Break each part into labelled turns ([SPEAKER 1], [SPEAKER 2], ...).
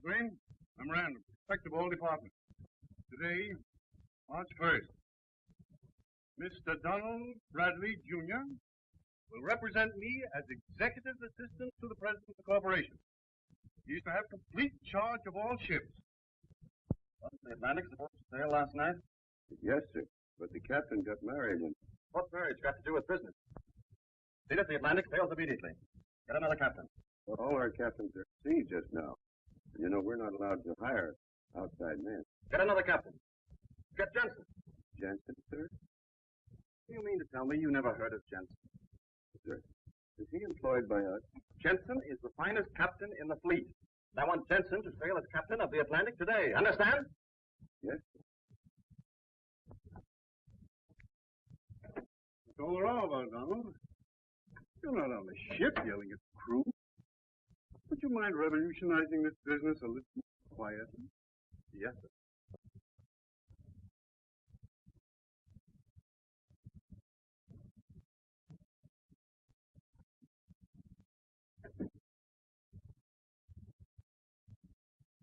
[SPEAKER 1] Green. Memorandum. Effective all departments. Today, March 1st. Mr. Donald Bradley, Jr. will represent me as executive assistant to the president of the corporation. He is to have complete charge of all ships.
[SPEAKER 2] Wasn't the Atlantic supposed to sail last night?
[SPEAKER 3] Yes, sir. But the captain got married and...
[SPEAKER 2] What's marriage got to do with business? See that the Atlantic sails immediately. Get another captain.
[SPEAKER 3] Well, all our captains are at sea just now. You know, we're not allowed to hire outside men.
[SPEAKER 2] Get another captain. Get Jensen.
[SPEAKER 3] Jensen, sir?
[SPEAKER 2] Do you mean to tell me you never heard of Jensen?
[SPEAKER 3] Sir, is he employed by us?
[SPEAKER 2] Jensen is the finest captain in the fleet. I want Jensen to sail as captain of the Atlantic today. Understand?
[SPEAKER 3] Yes, sir.
[SPEAKER 1] What's all wrong about, Donald? You're not on the ship yelling at the crew. Would you mind revolutionizing this business a little more quietly?
[SPEAKER 2] Yes, sir.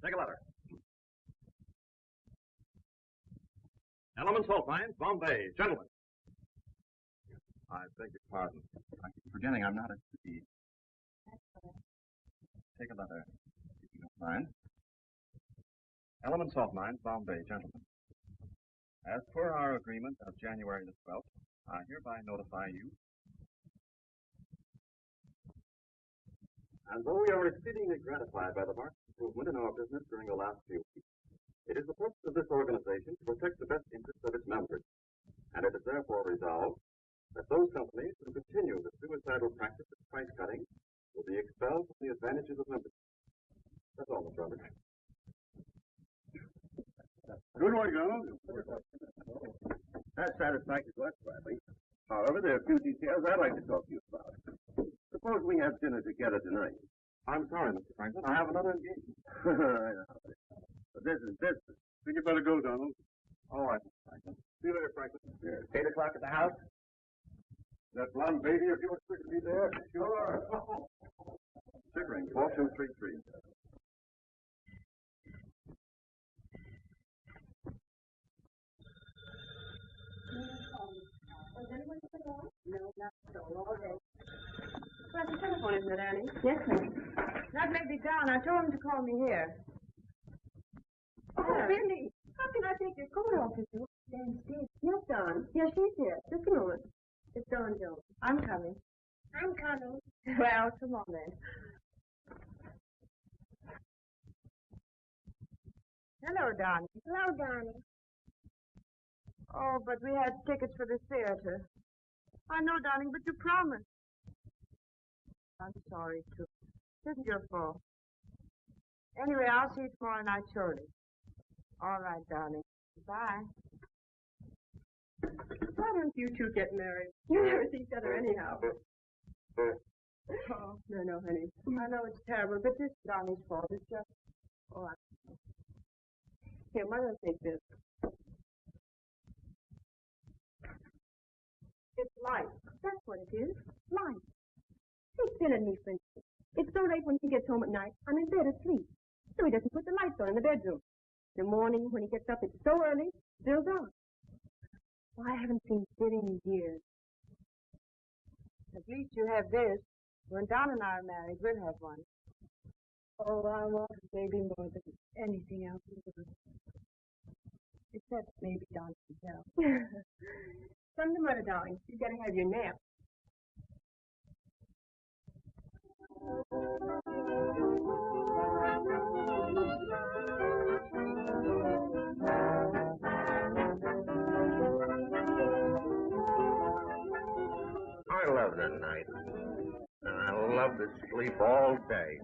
[SPEAKER 2] Take a letter. Element Salt Mines, Bombay. Gentlemen. I beg your pardon. I keep forgetting I'm not at sea. Take a letter, if you don't mind. Element Salt Mines, Bombay. Gentlemen. As per our agreement of January the 12th, I hereby notify you. And though we are exceedingly gratified by the marked improvement in our business during the last few weeks, it is the purpose of this organization to protect the best interests of its members, and it is therefore resolved that those companies who continue the suicidal practice of price cutting will be expelled from the advantages of membership. That's all, Mr. Irving.
[SPEAKER 1] Good work, Donald.
[SPEAKER 3] That's satisfactory to us, Bradley. However, there are a few details I'd like to talk to you about. Suppose we have dinner together tonight.
[SPEAKER 2] I'm sorry, Mr. Franklin. I have another engagement.
[SPEAKER 3] I know. But this is business.
[SPEAKER 1] I think you better go, Donald.
[SPEAKER 2] All right, Mr. Franklin. See you later, Franklin.
[SPEAKER 3] Yes.
[SPEAKER 2] 8 o'clock at the house.
[SPEAKER 1] That blonde baby of yours to be there?
[SPEAKER 2] Sure. Chickering, 4233.
[SPEAKER 4] No, not so. All day. Well, the telephone, isn't it, Annie? Yes, ma'am. That may be down. I told him to call me here. Oh, really? How can I take your coat off with you? Downstairs. Yes, Dawn. Yes, she's here. Just a moment. It's Dawn Jones. I'm coming. I'm coming. Well, come on then. Hello, Donnie. Hello, Donnie. Oh, but we had tickets for the theater. I know, darling, but you promised. I'm sorry, too. It isn't your fault. Anyway, I'll see you tomorrow night, surely. All right, darling. Bye. Why don't you two get married? You never see each other anyhow. Oh, no, honey. I know it's terrible, but this is Donnie's fault. It's just... Oh, Here, Mother, take this. It's light. That's what it is. Light. Take Bill and me, for instance. It's so late when he gets home at night, I'm in bed asleep. So he doesn't put the lights on in the bedroom. In the morning, when he gets up, it's so early, still dark. Well, I haven't seen Bill in years. At least you have this. When Don and I are married, we'll have one. Oh, I want a baby more than anything else in the world. Except maybe Don himself. Come to Mother, darling. You've got to have your nap.
[SPEAKER 2] I love the night. And I love to sleep all day.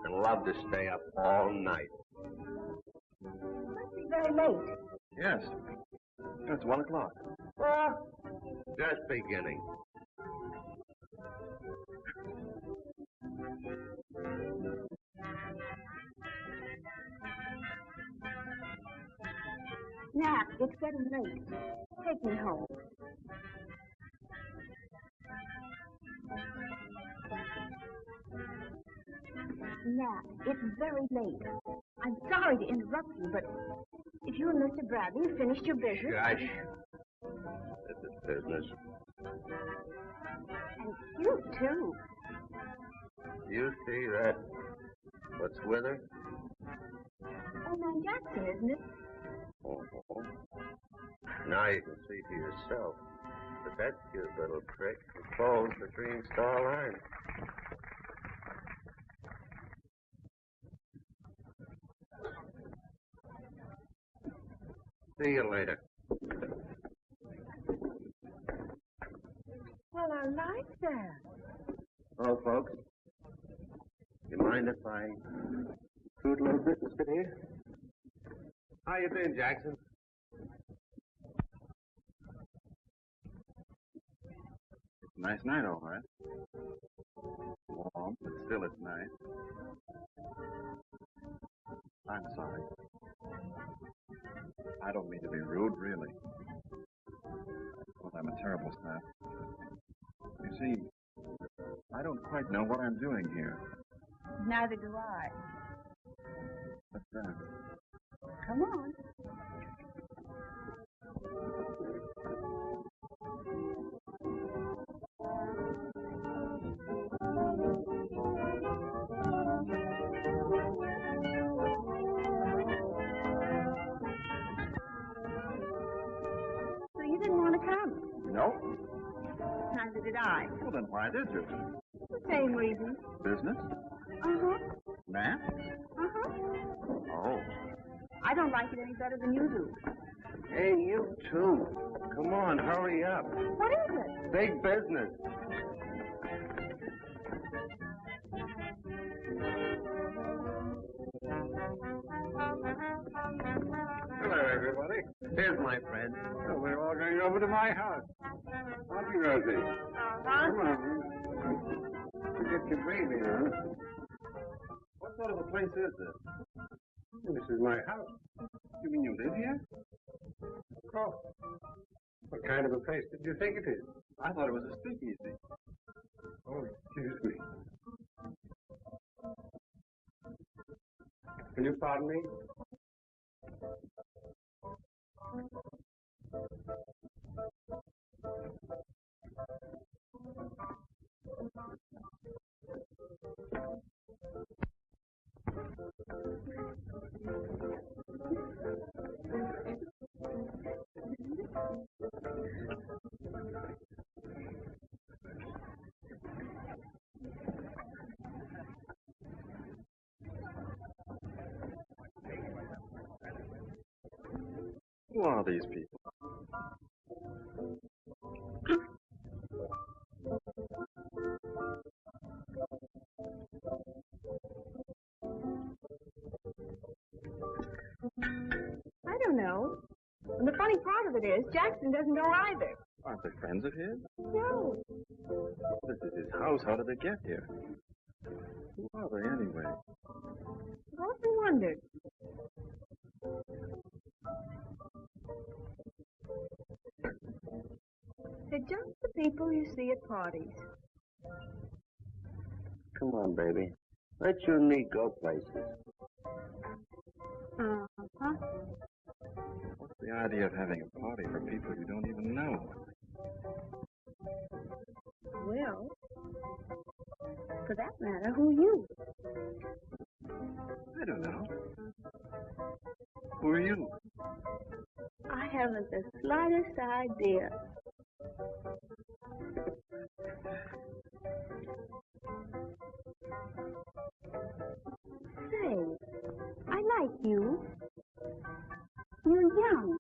[SPEAKER 2] And love to stay up all night.
[SPEAKER 4] Must be very late.
[SPEAKER 2] Yes. It's 1 o'clock. Just beginning.
[SPEAKER 4] Nap, it's getting late. Take me home. Nap, it's very late. I'm sorry to interrupt you, but if you and Mr. Bradley have finished your business...
[SPEAKER 3] Gosh. This is business.
[SPEAKER 4] And you, too.
[SPEAKER 3] You see that? What's with her?
[SPEAKER 4] Old man Jackson, isn't it?
[SPEAKER 3] Oh. Now you can see for yourself. But that cute little prick falls between star lines. See you later.
[SPEAKER 4] Well, I like that.
[SPEAKER 3] Hello, folks. You mind if I scoot a little bit and sit here? How you been, Jackson? It's a nice night, all right. Warm, but still it's nice. I'm sorry. I don't mean to be rude, really. But I'm a terrible sap. You see, I don't quite know what I'm doing here.
[SPEAKER 4] Neither do I.
[SPEAKER 3] What's that?
[SPEAKER 4] Come on. So you didn't want to come?
[SPEAKER 3] No.
[SPEAKER 4] Neither did I.
[SPEAKER 3] Well, then why did you?
[SPEAKER 4] The same reason.
[SPEAKER 3] Business?
[SPEAKER 4] Uh-huh.
[SPEAKER 3] Math?
[SPEAKER 4] Uh-huh.
[SPEAKER 3] Oh.
[SPEAKER 4] I don't like it any better than you do.
[SPEAKER 3] Hey, you too. Come on, hurry up.
[SPEAKER 4] What is it?
[SPEAKER 3] Big business. Hello, everybody. Here's my friend.
[SPEAKER 1] Well, we're all going over to my house. Aren't you, Rosie?
[SPEAKER 4] Uh-huh.
[SPEAKER 1] Come on. Get your baby, huh?
[SPEAKER 3] What sort of a place is this?
[SPEAKER 1] This is my house. You mean you live here? Oh. What kind of a place did you think it is?
[SPEAKER 3] I thought it was a speakeasy.
[SPEAKER 1] Oh, excuse me. Will you pardon me?
[SPEAKER 3] Who are these people?
[SPEAKER 4] I don't know. And the funny part of it is, Jackson doesn't know either.
[SPEAKER 3] Aren't they friends of his?
[SPEAKER 4] No.
[SPEAKER 3] This is his house. How did they get here? Who are they anyway?
[SPEAKER 4] I've often wondered. They're just the people you see at parties.
[SPEAKER 3] Come on, baby. Let you and me go places.
[SPEAKER 4] Uh-huh.
[SPEAKER 3] What's the idea of having a party for people you don't even know?
[SPEAKER 4] Well, for that matter, who are you?
[SPEAKER 3] I don't know. Who are you?
[SPEAKER 4] I haven't the slightest idea. Say, I like you. You're young.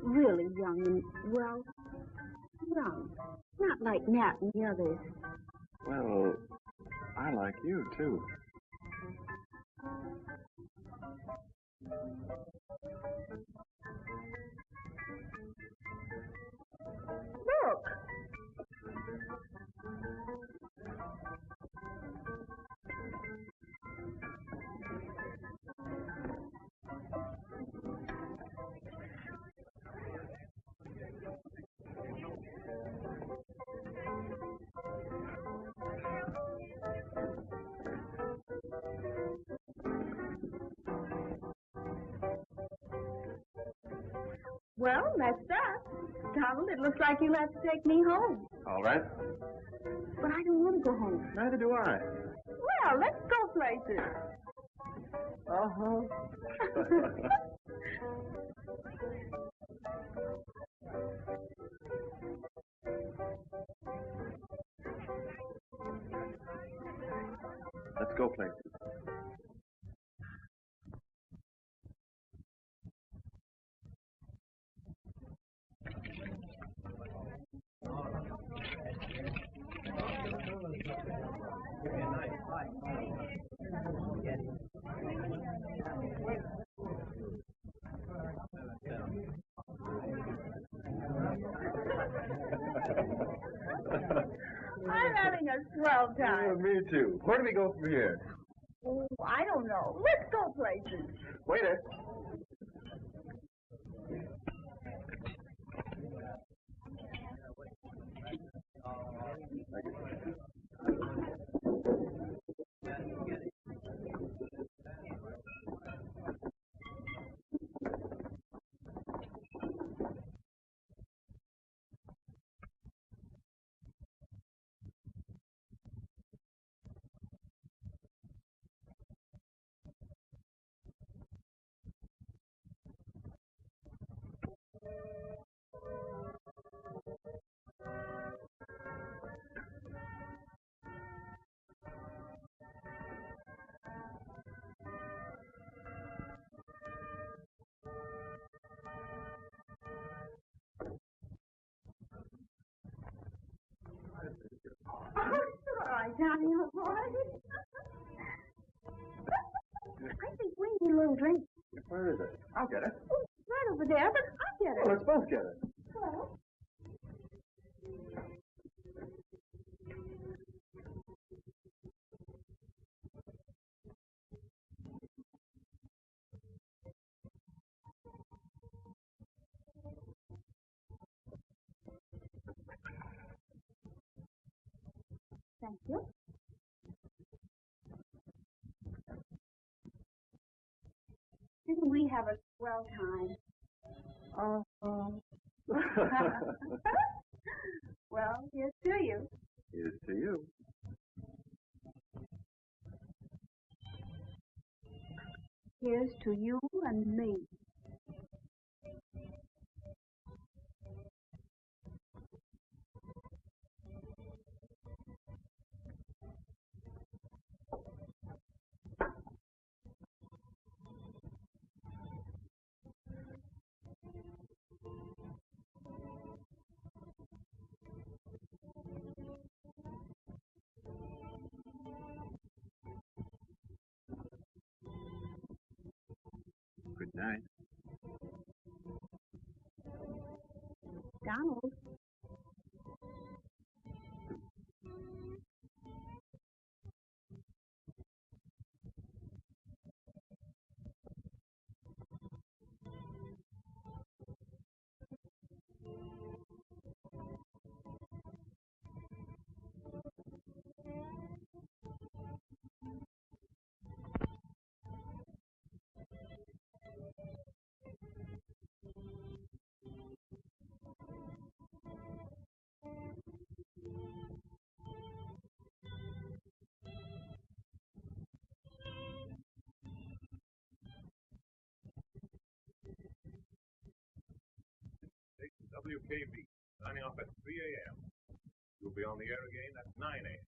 [SPEAKER 4] Really young and, well, young. Not like Nat and the others.
[SPEAKER 3] Well, I like you, too.
[SPEAKER 4] Look. Well, messed up. Donald, it looks like you'll have to take me home.
[SPEAKER 3] All right.
[SPEAKER 4] But I don't want to go home.
[SPEAKER 3] Neither do I.
[SPEAKER 4] Well, let's go places.
[SPEAKER 3] Uh-huh. Let's go places.
[SPEAKER 4] I'm having a swell time.
[SPEAKER 3] Me too. Where do we go from here?
[SPEAKER 4] Oh, I don't know. Let's go places.
[SPEAKER 3] Waiter.
[SPEAKER 4] Oh, it's all right, Johnny, old boy. I think we need a little drink.
[SPEAKER 3] Where is it? I'll get it.
[SPEAKER 4] Oh, it's right over there, but I'll get it.
[SPEAKER 3] Well, let's both get it.
[SPEAKER 4] Well, thank you. Didn't we have a swell time? Oh. Well, here's to you.
[SPEAKER 3] Here's to you.
[SPEAKER 4] Here's to you and me.
[SPEAKER 3] Good night.
[SPEAKER 4] Donald.
[SPEAKER 1] WKB, signing off at 3 a.m. You'll be on the air again at 9 a.m.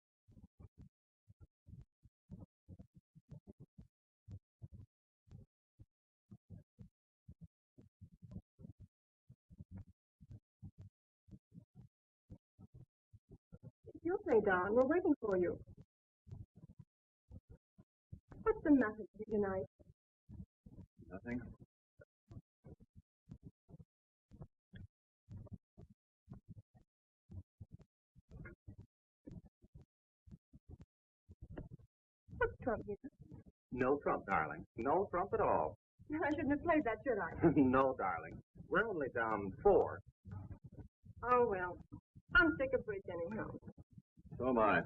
[SPEAKER 4] Excuse me, Don. We're waiting for you. What's the matter with you tonight?
[SPEAKER 3] Nothing.
[SPEAKER 4] What's trouble here?
[SPEAKER 2] No Trump, darling. No Trump at all.
[SPEAKER 4] I shouldn't have played that, should I?
[SPEAKER 2] No, darling. We're only down 4.
[SPEAKER 4] Oh, well. I'm sick of bridge anyhow.
[SPEAKER 3] So am I.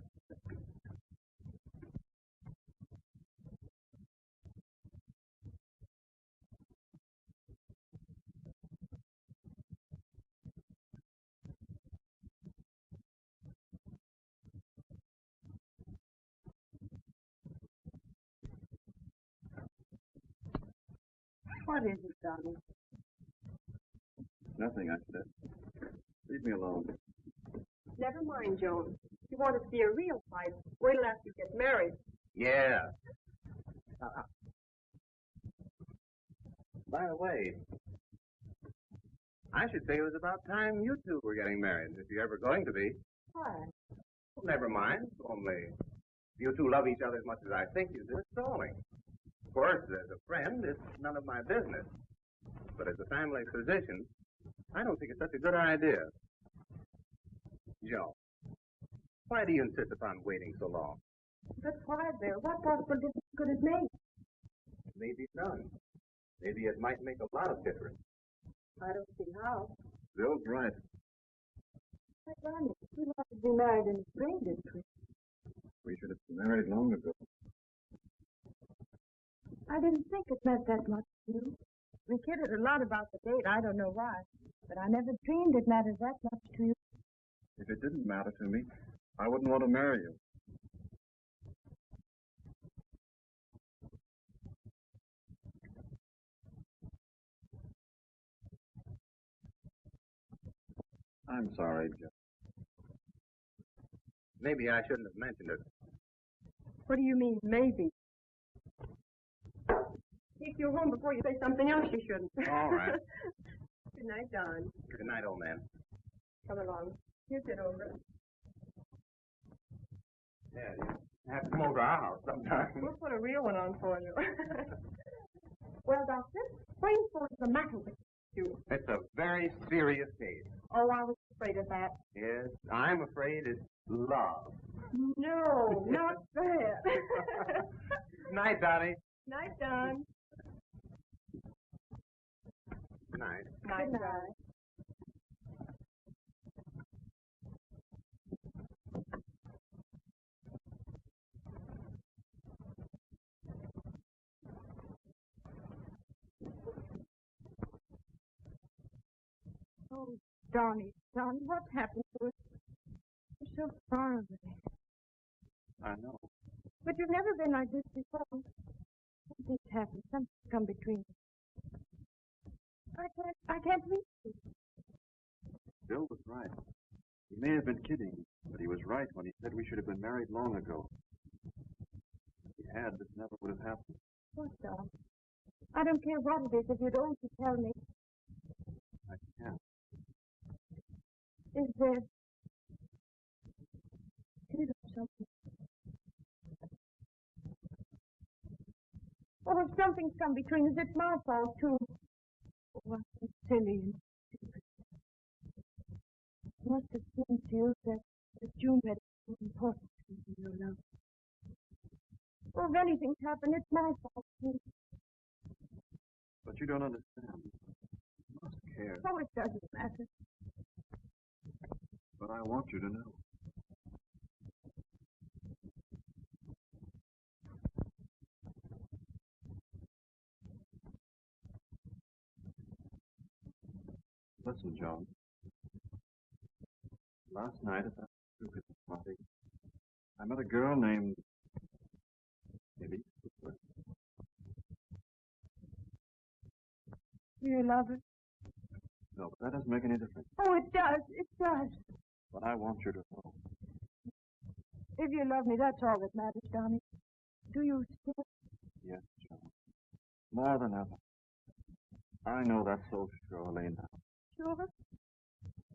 [SPEAKER 4] What is it, Donnie?
[SPEAKER 3] Nothing, I said. Leave me alone.
[SPEAKER 4] Never mind, Joan. You want to see a real fight? Wait till after you get married.
[SPEAKER 3] Yeah. By the way, I should say it was about time you two were getting married, if you're ever going to be.
[SPEAKER 4] Why?
[SPEAKER 3] Well, never mind. Only you two love each other as much as I think you do. It's stalling. Of course, as a friend, it's none of my business. But as a family physician, I don't think it's such a good idea. Joe, why do you insist upon waiting so long?
[SPEAKER 4] But why, Bill? What possible difference could it make?
[SPEAKER 3] Maybe none. Maybe it might make a lot of difference.
[SPEAKER 4] I don't see how.
[SPEAKER 3] Bill's right.
[SPEAKER 4] But, Donnie, we ought to be married in the spring, didn't we?
[SPEAKER 3] We should have been married long ago.
[SPEAKER 4] I didn't think it meant that much to you. We kidded a lot about the date. I don't know why. But I never dreamed it mattered that much to you.
[SPEAKER 3] If it didn't matter to me, I wouldn't want to marry you. I'm sorry, Joe. Maybe I shouldn't have mentioned it.
[SPEAKER 4] What do you mean, maybe? Take you home before you say something else you shouldn't.
[SPEAKER 3] All right.
[SPEAKER 4] Good night, Don.
[SPEAKER 3] Good night, old man.
[SPEAKER 4] Come along. You sit over.
[SPEAKER 3] Yeah, you have to come over to our house sometime.
[SPEAKER 4] We'll put a real one on for you. Well, Doctor, what do you suppose is the matter with you?
[SPEAKER 3] It's a very serious case.
[SPEAKER 4] Oh, I was afraid of that.
[SPEAKER 3] Yes, I'm afraid it's love.
[SPEAKER 4] No, not that.
[SPEAKER 3] Night, Dottie.
[SPEAKER 4] Night, Don.
[SPEAKER 3] Night.
[SPEAKER 4] Night, Don. Oh, Donnie, what's happened to us? We're so far away.
[SPEAKER 3] I know.
[SPEAKER 4] But you've never been like this before. Something's happened. Something's come between us. I can't reach you.
[SPEAKER 3] Bill was right. He may have been kidding, but he was right when he said we should have been married long ago. If we had, this never would have happened.
[SPEAKER 4] Oh, Don. I don't care what it is. If you don't, you tell me.
[SPEAKER 3] I can't.
[SPEAKER 4] Is there something? Oh, if something's come between us, it's my fault, too. Oh, I'm so silly and stupid. It must have seemed to you that June had so important to me in your love. Oh, if anything's happened, it's my fault, too.
[SPEAKER 3] But you don't understand. You must care.
[SPEAKER 4] Oh, it doesn't matter.
[SPEAKER 3] But I want you to know. Listen, John. Last night at that stupid party, I met a girl named... Maybe.
[SPEAKER 4] Do you love her?
[SPEAKER 3] No, but that doesn't make any difference.
[SPEAKER 4] Oh, it does. It does.
[SPEAKER 3] But I want you to know.
[SPEAKER 4] If you love me, that's all that matters, Donnie. Do you still?
[SPEAKER 3] Yes, John. More than ever. I know that so surely now.
[SPEAKER 4] Sure?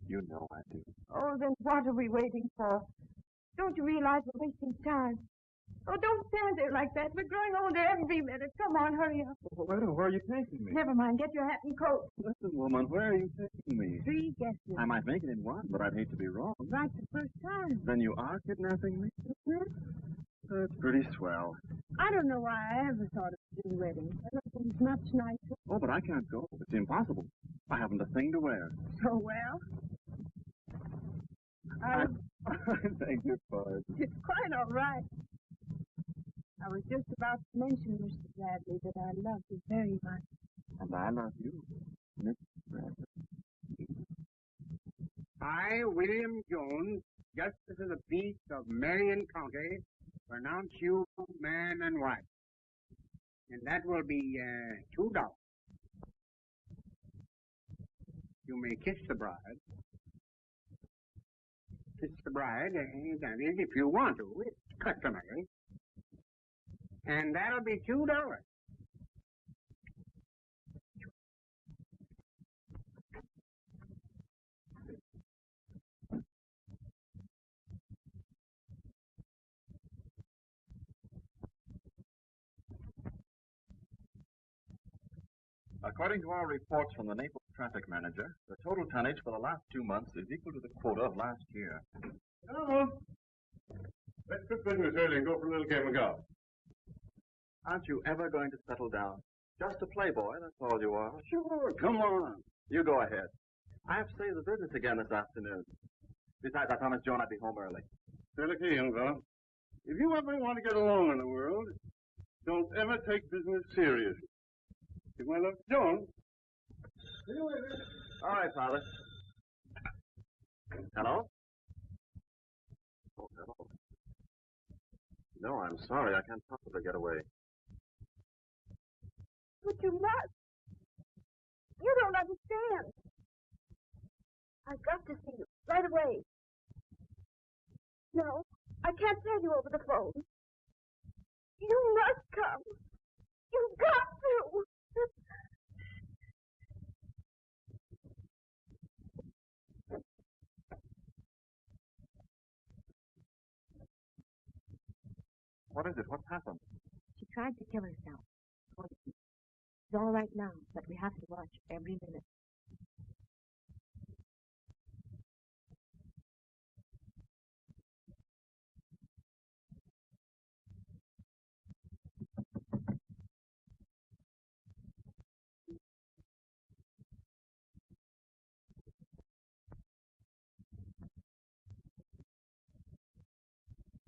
[SPEAKER 3] You know I do.
[SPEAKER 4] Oh, then what are we waiting for? Don't you realize we're wasting time? Oh, don't stand there like that. We're growing older every minute. Come on, hurry up.
[SPEAKER 3] Well, where are you taking me?
[SPEAKER 4] Never mind. Get your hat and coat.
[SPEAKER 3] Listen, woman, where are you taking me?
[SPEAKER 4] 3 guesses.
[SPEAKER 3] I might make it in one, but I'd hate to be wrong.
[SPEAKER 4] Right the first time.
[SPEAKER 3] Then you are kidnapping me? That's pretty swell.
[SPEAKER 4] I don't know why I ever thought of doing wedding. Everything's much nicer.
[SPEAKER 3] Oh, but I can't go. It's impossible. I haven't a thing to wear.
[SPEAKER 4] So well.
[SPEAKER 3] I beg your pardon.
[SPEAKER 4] It's quite all right. I was just about to mention, Mr. Bradley, that I love you very much.
[SPEAKER 3] And I love you, Miss Bradley.
[SPEAKER 1] I, William Jones, Justice of the Peace of Marion County, pronounce you man and wife. And that will be $2.
[SPEAKER 5] You may kiss the bride. Kiss the bride, that is, if you want to. It's customary. And that'll be $2.
[SPEAKER 2] According to our reports from the Naples traffic manager, the total tonnage for the last 2 months is equal to the quota of last year.
[SPEAKER 1] Oh, let's quit business early and go for a little game of golf.
[SPEAKER 2] Aren't you ever going to settle down? Just a playboy, that's all you are.
[SPEAKER 1] Sure, come on.
[SPEAKER 2] You go ahead. I have to say the business again this afternoon. Besides, I promised Joan I'd be home early.
[SPEAKER 1] Say, look here, young fellow. If you ever want to get along in the world, don't ever take business seriously. Give my love to Joan. See you later.
[SPEAKER 2] All right, Father. Hello? Oh, hello. No, I'm sorry. I can't possibly get away.
[SPEAKER 4] But you must. You don't understand. I've got to see you right away. No, I can't tell you over the phone. You must come. You've got to.
[SPEAKER 2] What is it? What's happened?
[SPEAKER 6] She tried to kill herself. It's all right now, but we have to watch every minute.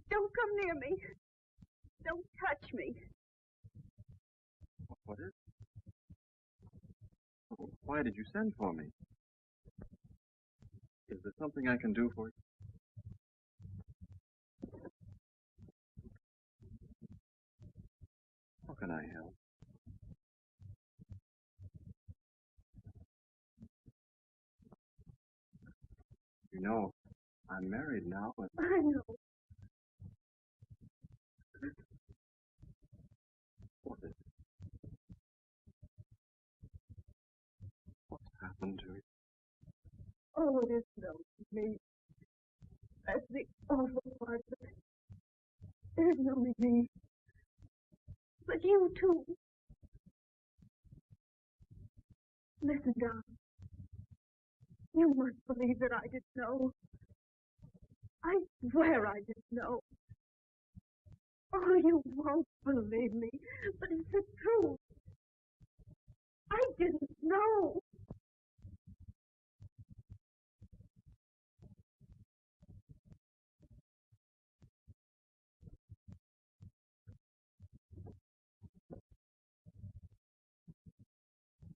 [SPEAKER 4] Don't come near me. Don't touch me.
[SPEAKER 2] What is it? Why did you send for me? Is there something I can do for you? How can I help? You know, I'm married now, and
[SPEAKER 4] I know.
[SPEAKER 2] what is it? What's happened to you?
[SPEAKER 4] Oh, it isn't only me. That's the awful part of it. It isn't only me. But you, too. Listen, Don. You must believe that I didn't know. I swear I didn't know. Oh, you won't believe me, but it's the truth. I didn't know.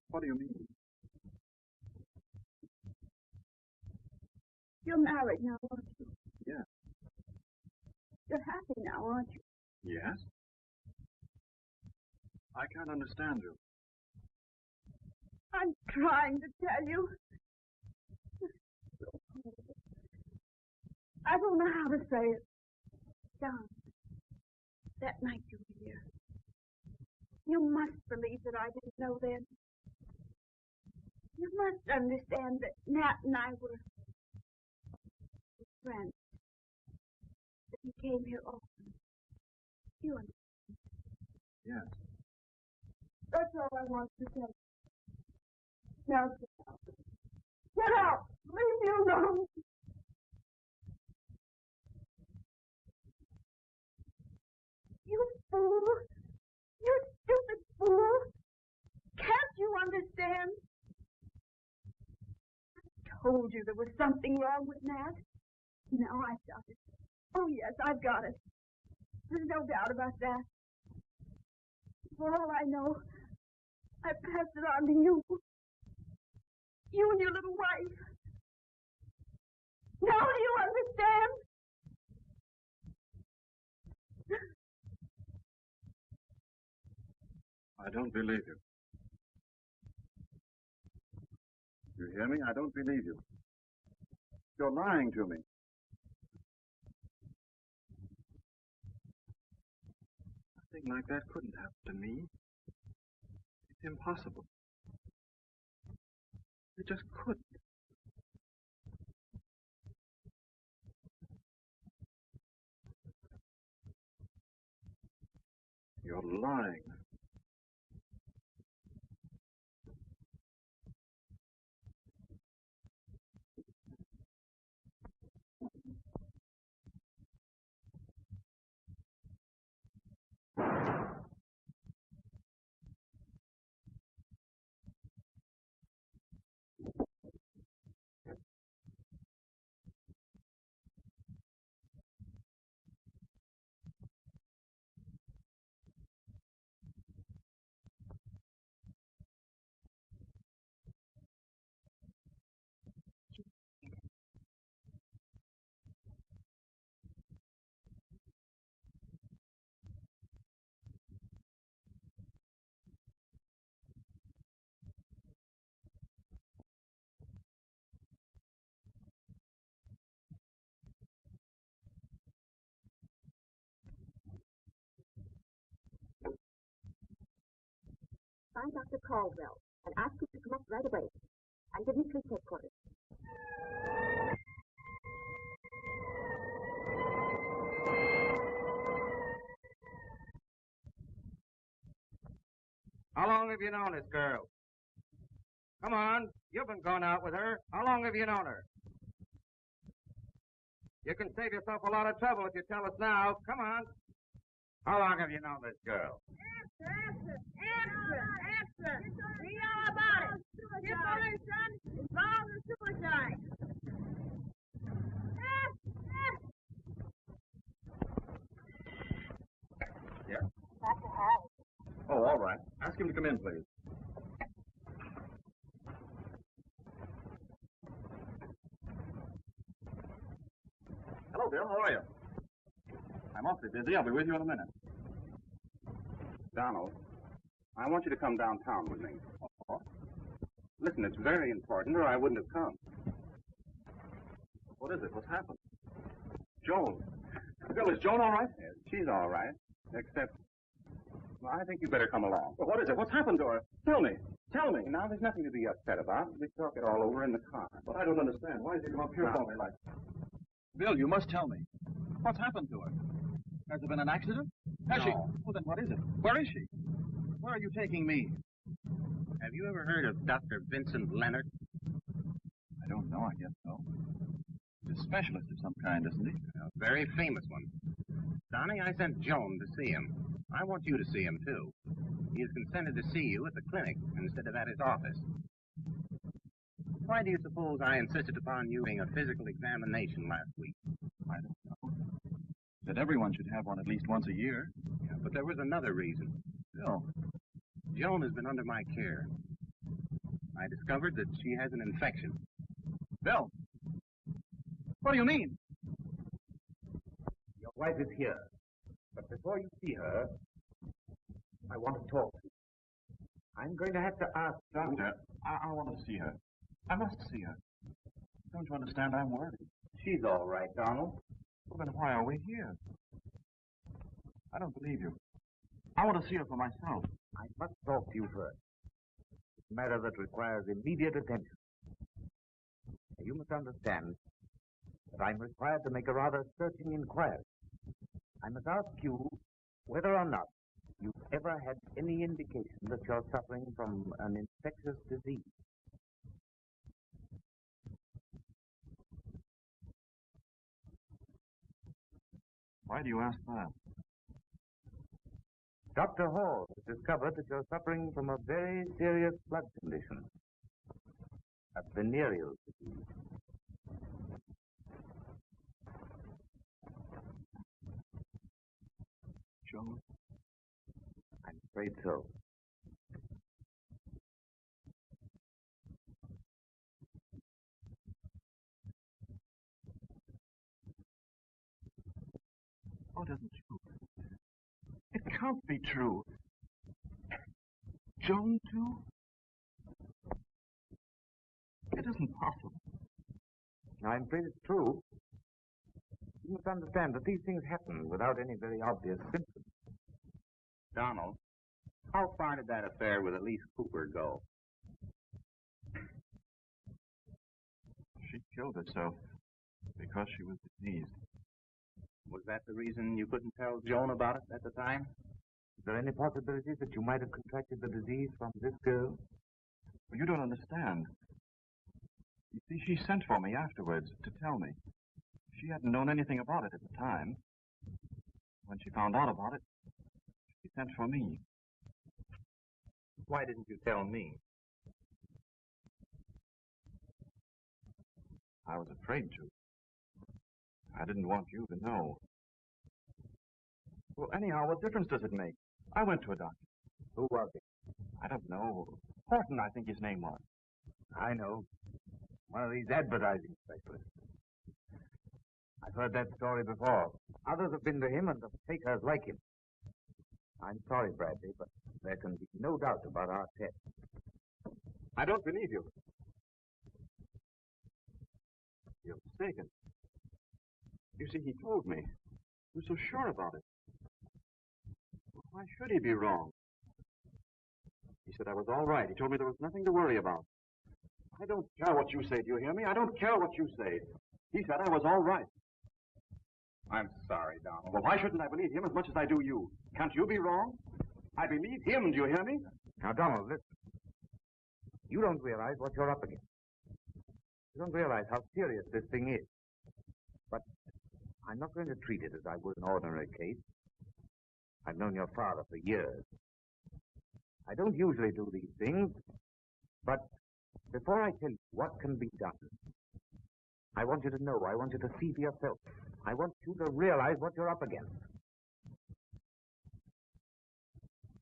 [SPEAKER 2] What do you mean?
[SPEAKER 4] You're married now, aren't you?
[SPEAKER 2] Yes.
[SPEAKER 4] You're happy now, aren't you?
[SPEAKER 2] Yes? I can't understand you.
[SPEAKER 4] I'm trying to tell you. I don't know how to say it. Don, that night you were here. You must believe that I didn't know then. You must understand that Nat and I were friends. That he came here often. You understand?
[SPEAKER 2] Yes.
[SPEAKER 4] That's all I want to say. Now get out. Get out! Leave me alone! You fool! You stupid fool! Can't you understand? I told you there was something wrong with Nat. Now I've got it. Oh, yes, I've got it. There's no doubt about that. For all I know, I passed it on to you. You and your little wife. Now do you understand?
[SPEAKER 2] I don't believe you. You hear me? I don't believe you. You're lying to me. Nothing like that couldn't happen to me. It's impossible. It just couldn't. You're lying.
[SPEAKER 6] Find Dr. Caldwell and ask him to come up right away. And give me police headquarters.
[SPEAKER 3] How long have you known this girl? Come on, you've been going out with her. How long have you known her? You can save yourself a lot of trouble if you tell us now. Come on. How long have you known this girl?
[SPEAKER 4] Answer! We know about it. Separation involves a suicide.
[SPEAKER 2] Yeah? Oh, all right. Ask him to come in, please. Hello, Bill. How are you? I'm awfully busy. I'll be with you in a minute.
[SPEAKER 3] Donald, I want you to come downtown with me.
[SPEAKER 2] Oh?
[SPEAKER 3] Listen, it's very important, or I wouldn't have come.
[SPEAKER 2] What is it? What's happened? Joan. Bill, is Joan all right?
[SPEAKER 3] Yes, she's all right, except... Well, I think you better come along.
[SPEAKER 2] Well, what is it? What's happened to her? Tell me. Tell me.
[SPEAKER 3] Now, there's nothing to be upset about. We talk it all over in the car.
[SPEAKER 2] But I don't understand. Why did you come up here for me like that? Bill, you must tell me. What's happened to her? Has there been an accident? Has she? Well, then what is it? Where is she? Where are you taking me?
[SPEAKER 3] Have you ever heard of Dr. Vincent Leonard?
[SPEAKER 2] I don't know. I guess so. He's a specialist of some kind, isn't he?
[SPEAKER 3] A very famous one. Donnie, I sent Joan to see him. I want you to see him, too. He has consented to see you at the clinic instead of at his office. Why do you suppose I insisted upon you doing a physical examination last week?
[SPEAKER 2] I don't know. That everyone should have one at least once a year.
[SPEAKER 3] Yeah, but there was another reason.
[SPEAKER 2] Bill.
[SPEAKER 3] Joan has been under my care. I discovered that she has an infection.
[SPEAKER 2] Bill. What do you mean?
[SPEAKER 3] Your wife is here. But before you see her, I want to talk to you. I'm going to have to ask...
[SPEAKER 2] Doctor, I want to see her. I must see her. Don't you understand? I'm worried.
[SPEAKER 3] She's all right, Donald.
[SPEAKER 2] Well, then why are we here? I don't believe you. I want to see her for myself.
[SPEAKER 3] I must talk to you first. It's a matter that requires immediate attention. You must understand that I'm required to make a rather searching inquiry. I must ask you whether or not you've ever had any indication that you're suffering from an infectious disease.
[SPEAKER 2] Why do you ask that?
[SPEAKER 3] Dr. Hall has discovered that you're suffering from a very serious blood condition, a venereal disease.
[SPEAKER 2] Joan?
[SPEAKER 3] I'm afraid so.
[SPEAKER 2] Oh, it isn't true. It can't be true. Joan, too?
[SPEAKER 7] It isn't possible.
[SPEAKER 3] I'm afraid it's true. You must understand that these things happen without any very obvious symptoms.
[SPEAKER 7] Donald, how far did that affair with Elise Cooper go?
[SPEAKER 2] She killed herself because she was diseased.
[SPEAKER 7] Was that the reason you couldn't tell Joan about it at the time?
[SPEAKER 3] Is there any possibility that you might have contracted the disease from this girl?
[SPEAKER 2] Well, you don't understand. You see, she sent for me afterwards to tell me. She hadn't known anything about it at the time. When she found out about it, she sent for me.
[SPEAKER 7] Why didn't you tell me?
[SPEAKER 2] I was afraid to. I didn't want you to know. Well, anyhow, what difference does it make? I went to a doctor.
[SPEAKER 3] Who was it?
[SPEAKER 2] I don't know. Horton, I think his name was.
[SPEAKER 3] I know. One of these advertising specialists. I've heard that story before. Others have been to him and the fakers like him. I'm sorry, Bradley, but there can be no doubt about our test.
[SPEAKER 2] I don't believe you. You're mistaken. You see, he told me. He was so sure about it. Well, why should he be wrong? He said I was all right. He told me there was nothing to worry about. I don't care what you say. Do you hear me? I don't care what you say. He said I was all right.
[SPEAKER 7] I'm sorry, Donald.
[SPEAKER 2] Well, why shouldn't I believe him as much as I do you? Can't you be wrong? I believe him. Do you hear me?
[SPEAKER 3] Now, Donald, listen. You don't realize what you're up against. You don't realize how serious this thing is. But I'm not going to treat it as I would an ordinary case. I've known your father for years. I don't usually do these things, but before I tell you what can be done, I want you to know, I want you to see for yourself. I want you to realize what you're up against.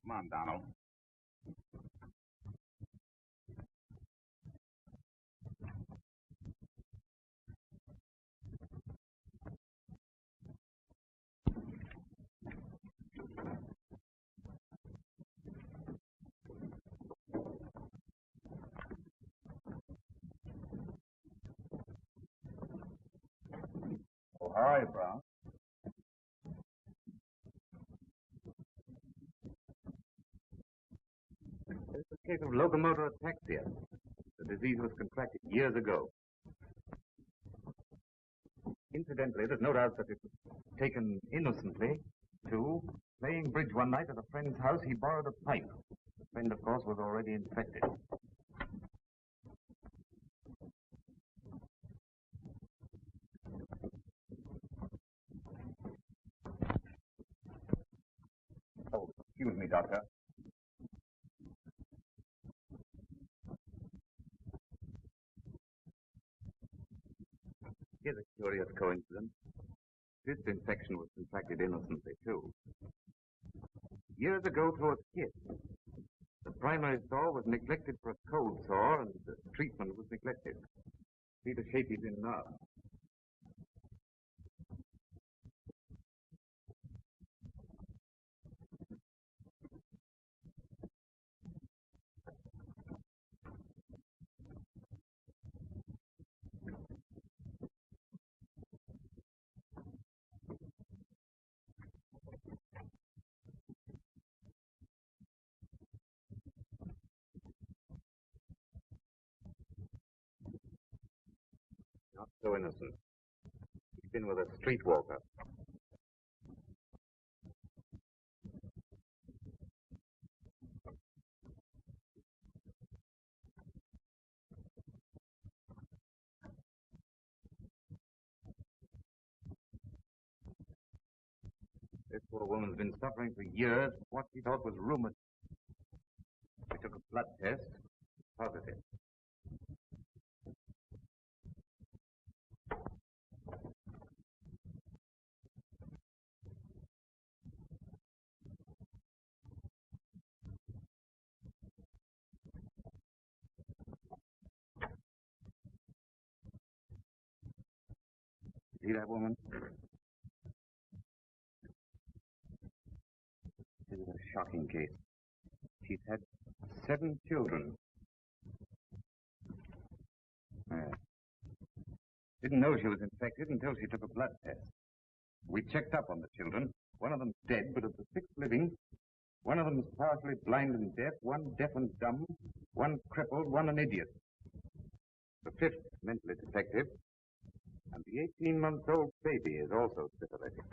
[SPEAKER 7] Come on, Donald.
[SPEAKER 2] Oh, hi, Brown.
[SPEAKER 3] This is a case of locomotor ataxia. The disease was contracted years ago. Incidentally, there's no doubt that it was taken innocently, too. Playing bridge one night at a friend's house, he borrowed a pipe. The friend, of course, was already infected.
[SPEAKER 7] Oh, excuse me, Doctor.
[SPEAKER 3] Here's a curious coincidence. This infection was contracted innocently, too. Years ago, through a skid. The primary sore was neglected for a cold sore, and the treatment was neglected. See the shape he's in now. Not so innocent. He's been with a streetwalker. This poor woman's been suffering for years from what she thought was rheumatism. We took a blood test. Positive. See that woman? This is a shocking case. She's had 7 children.
[SPEAKER 7] Didn't know she was infected until she took a blood test. We checked up on the children. One of them's dead, but of the 6 living, one of them's partially blind and deaf, one deaf and dumb, one crippled, one an idiot. The 5th mentally defective, and the 18-month-old baby is also syphilitic.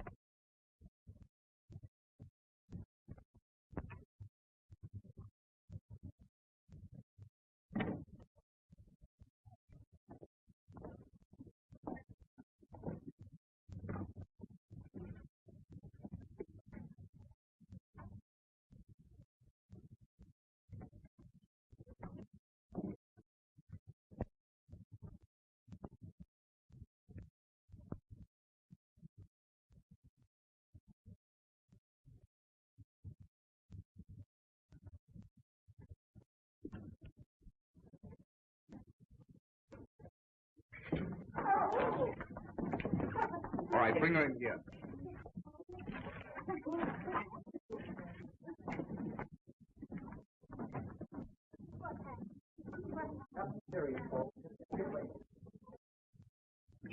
[SPEAKER 7] All right, bring her in here.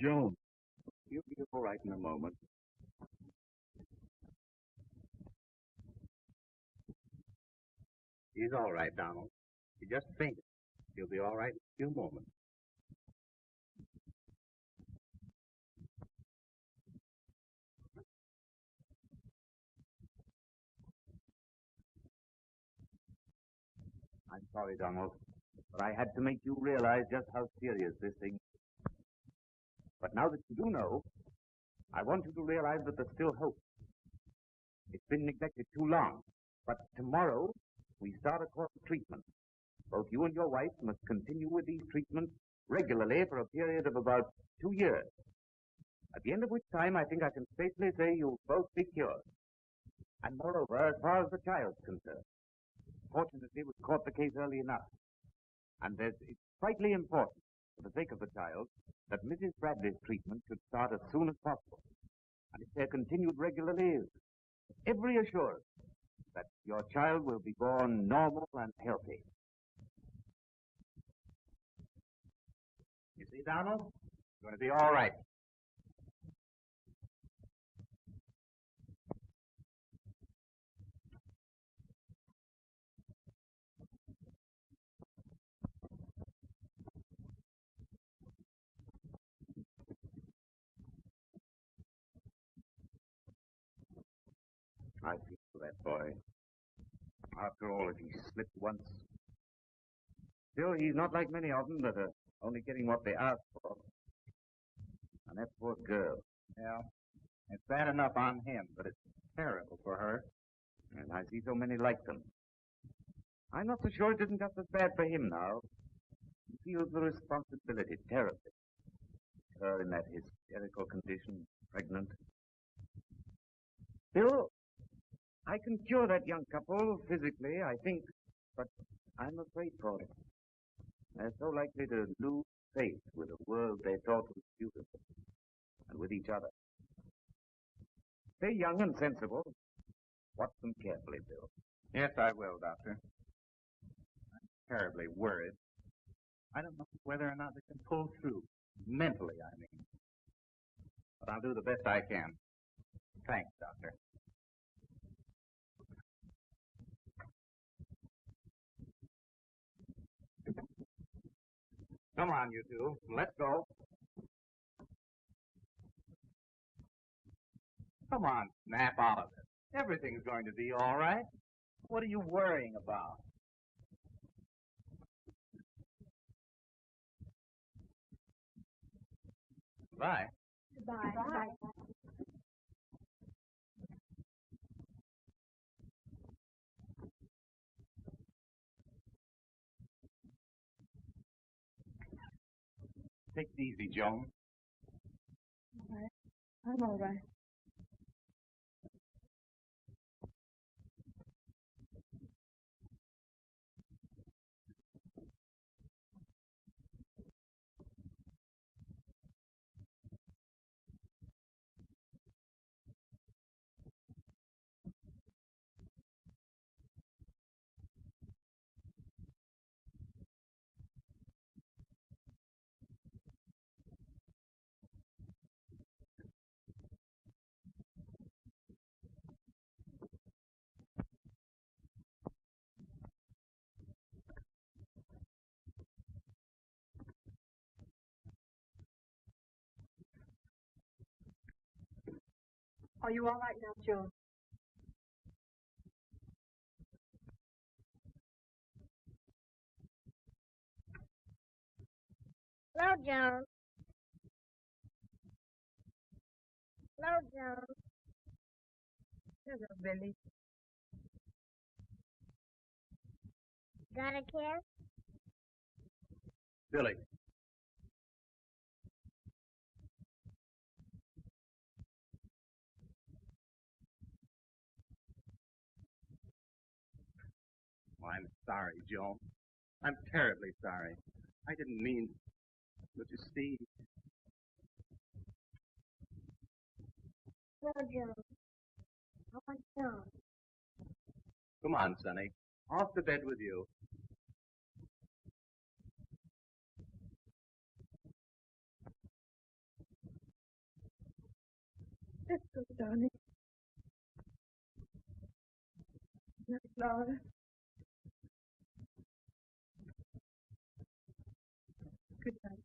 [SPEAKER 7] Joan, you'll be all right in a moment.
[SPEAKER 3] He's all right, Donald. He just fainted. He'll be all right in a few moments.
[SPEAKER 7] I'm sorry, Donald, but I had to make you realize just how serious this thing is. But now that you do know, I want you to realize that there's still hope. It's been neglected too long, but tomorrow we start a course of treatment. Both you and your wife must continue with these treatments regularly for a period of about 2 years. At the end of which time, I think I can safely say you'll both be cured. And moreover, as far as the child's concerned, fortunately, we caught the case early enough. And it's vitally important, for the sake of the child, that Mrs. Bradley's treatment should start as soon as possible. And if they're continued regularly, every assurance that your child will be born normal and healthy.
[SPEAKER 3] You see, Donald? It's going to be all right.
[SPEAKER 7] I feel for that boy. After all, if he slipped once. Still, he's not like many of them that are only getting what they ask for. And that poor girl.
[SPEAKER 3] Yeah, it's bad enough on him, but it's terrible for her.
[SPEAKER 7] And I see so many like them. I'm not so sure it isn't just as bad for him now. He feels the responsibility terribly. Her in that hysterical condition, pregnant. Still, I can cure that young couple physically, I think, but I'm afraid for them. They're so likely to lose faith with a world they thought was beautiful, and with each other. Stay young and sensible. Watch them carefully, Bill.
[SPEAKER 3] Yes, I will, Doctor. I'm terribly worried. I don't know whether or not they can pull through. Mentally, I mean. But I'll do the best I can. Thanks, Doctor. Come on, you two. Let's go. Come on, snap out of it. Everything's going to be all right. What are you worrying about? Bye.
[SPEAKER 4] Goodbye. Bye.
[SPEAKER 3] Take it easy, Joan.
[SPEAKER 4] All right. I'm all right. Are you all right now, Joan?
[SPEAKER 8] Hello, Joan. Hello, Joan.
[SPEAKER 4] Hello, Billy.
[SPEAKER 8] Got a kiss?
[SPEAKER 3] Billy. Oh, I'm sorry, Joan. I'm terribly sorry. I didn't mean, but you see.
[SPEAKER 8] Hello, Joan. I want Joan.
[SPEAKER 3] Come on, Sonny. Off to bed with you.
[SPEAKER 4] Let's go, darling. Night, Laura. Good night.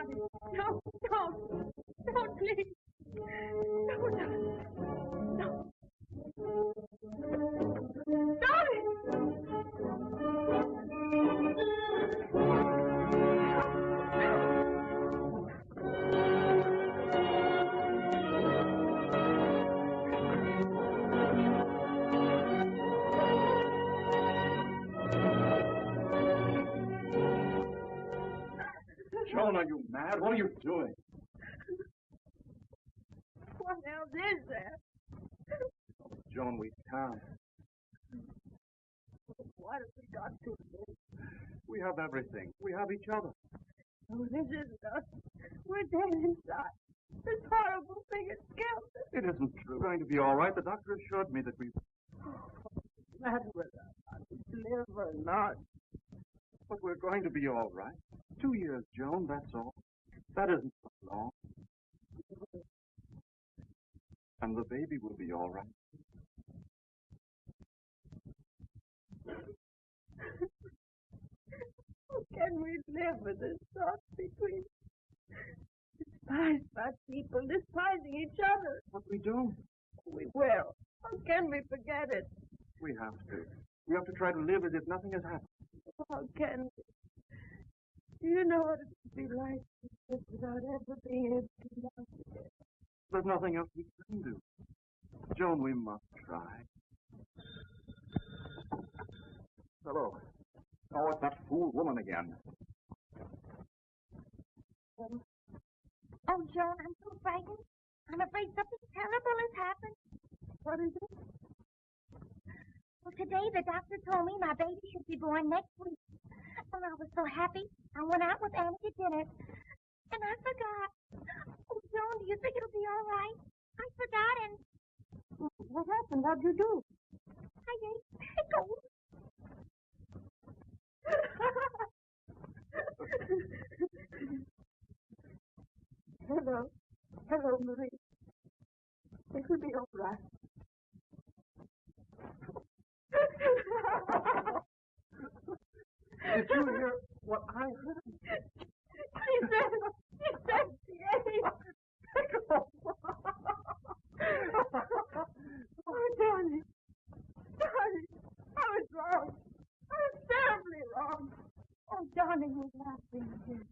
[SPEAKER 4] darling. No, don't. Don't, please. No, darling. No. Darling!
[SPEAKER 1] Joan, are you mad? What are you doing?
[SPEAKER 4] What else is there?
[SPEAKER 1] Joan, we can't.
[SPEAKER 4] What have we got to do?
[SPEAKER 1] We have everything. We have each other.
[SPEAKER 4] Oh, this isn't us. We're dead inside. This horrible thing has killed us.
[SPEAKER 1] It isn't true. We're going to be all right. The doctor assured me that we...
[SPEAKER 4] What's the matter with us? Are we live or not?
[SPEAKER 1] But we're going to be all right. 2 years, Joan, that's all. That isn't so long. And the baby will be all right.
[SPEAKER 4] How can we live with this thought between us? Despised by people, despising each other.
[SPEAKER 1] But we don't.
[SPEAKER 4] We will. How can we forget it?
[SPEAKER 1] We have to. We have to try to live as if nothing has happened.
[SPEAKER 4] How can we? Do you know what it would be like to live without ever being able to love again?
[SPEAKER 1] There's nothing else we can do. Joan, we must try. Hello. Oh, it's that fool woman again.
[SPEAKER 8] Oh, Joan, I'm so frightened. I'm afraid something terrible has happened.
[SPEAKER 4] What is it?
[SPEAKER 8] Well, today the doctor told me my baby should be born next week. And I was so happy. I went out with Annie to dinner. And I forgot. Oh, Joan, do you think it'll be all right? I forgot and
[SPEAKER 4] What happened? What'd you do?
[SPEAKER 8] I ate pickles.
[SPEAKER 4] Hello. Hello, Marie. It will be all right.
[SPEAKER 1] Did you hear what I heard?
[SPEAKER 4] She said she ate pickles. Oh, darling. Darling, I was wrong. I was terribly wrong. Oh, darling, we're laughing again.